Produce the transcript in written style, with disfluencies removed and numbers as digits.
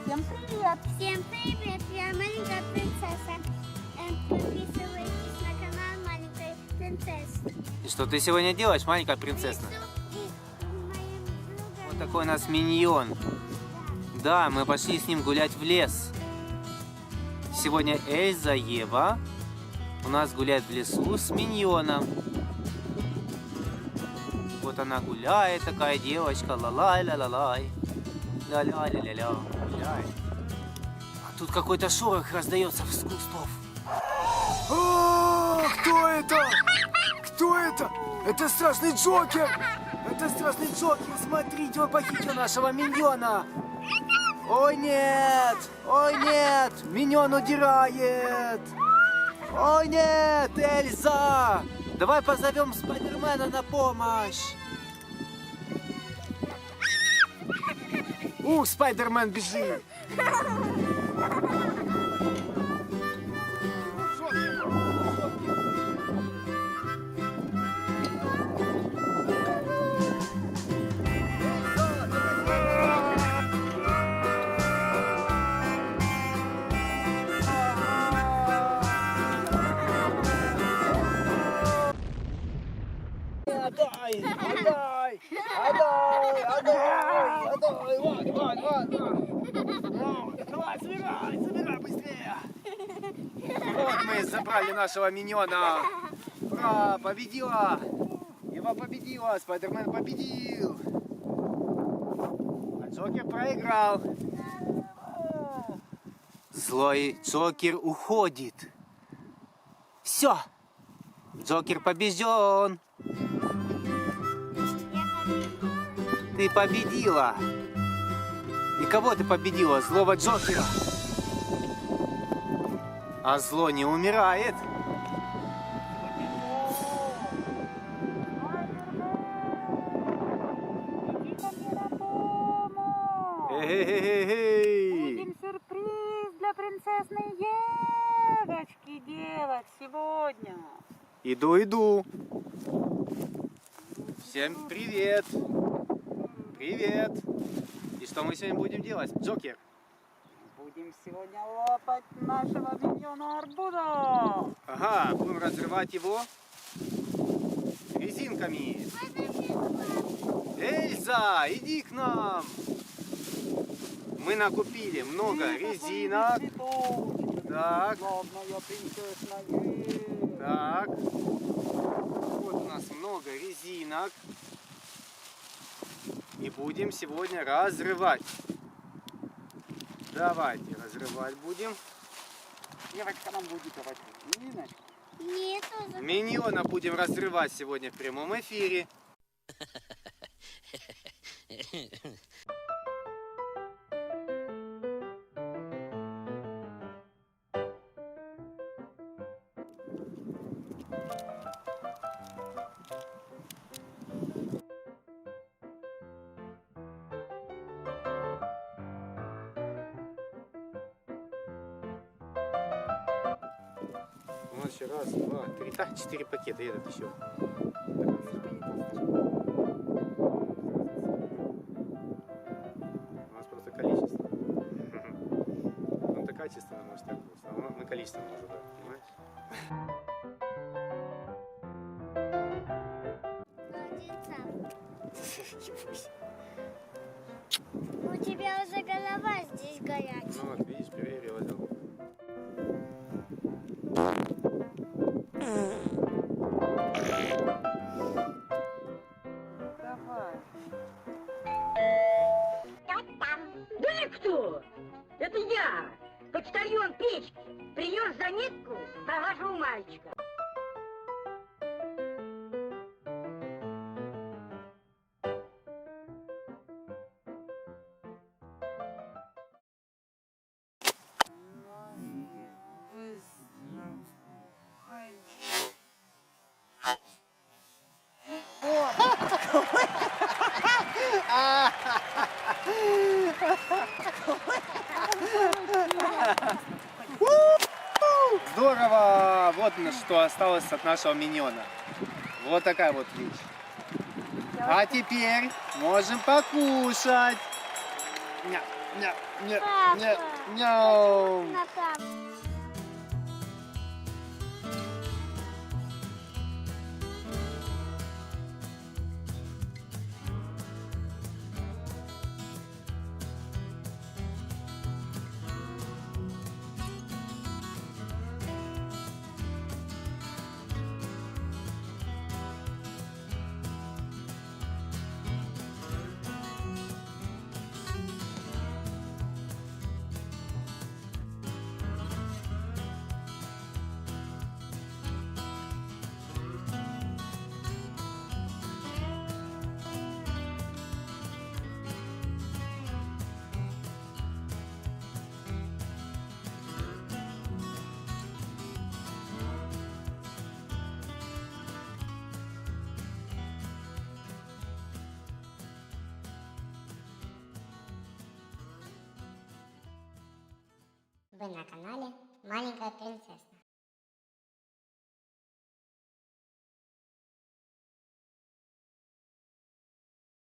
Всем привет! Всем привет, я маленькая принцесса. Подписывайтесь на канал Маленькой принцессы. И что ты сегодня делаешь, маленькая принцесса? Вот такой у нас миньон. Да, мы пошли с ним гулять в лес. Сегодня Эльза, Ева у нас гуляет в лесу с миньоном. Вот она гуляет, такая девочка, ла-лай-ла-ла-лай. Ля-ля-ля-ля-ля, гуляет. А тут какой-то шорох раздается с кустов. Кто это? Кто это? Это страшный Джокер! Это страшный Джокер! Смотрите, он похитил нашего миньона! Ой, нет! Ой, нет! Миньон удирает! Ой, нет! Эльза! Давай позовем Спайдермена на помощь! Спайдермен бежит! Отдай! Отдай! Отдай! Отдай! Отдай! Вот! Давай, собирай быстрее! Вот мы забрали нашего миньона! Ура! Победила! Ева победила! Спайдермен победил! А Джокер проиграл! Злой Джокер уходит. Все! Джокер побежден! Ты победила! И кого ты победила? Злого Джокера! А зло не умирает! Эй-эй-эй-эй! Будем сюрприз для принцессной Евочки делать сегодня. Иду. Всем привет! Привет! И что мы сегодня будем делать, Джокер? Будем сегодня лопать нашего миньона арбуза. Ага, будем разрывать его резинками. Эльза, иди к нам! Мы накупили много резинок. Так. Главная принцесса Ева. Так. Вот у нас много резинок. И будем сегодня разрывать. Давайте разрывать будем. Девочка нам будет давать резиночку. Мне тоже. Миньона будем разрывать сегодня в прямом эфире. У нас еще раз, два, три, так, 4 пакета, и этот еще. У нас просто количество. Он-то качественно, может так просто. А мы количественно уже, так, понимаешь? У тебя уже голова здесь горячая. Ну вот, видишь, проверила. Давай. Да никто! Это я, почтальон печки. Принес заметку про вашего мальчика. Здорово! Вот что осталось от нашего миньона. Вот такая вот вещь. А теперь можем покушать. Ня, ня, Папа. ня, няу. На папу. Вы на канале Маленькая принцесса.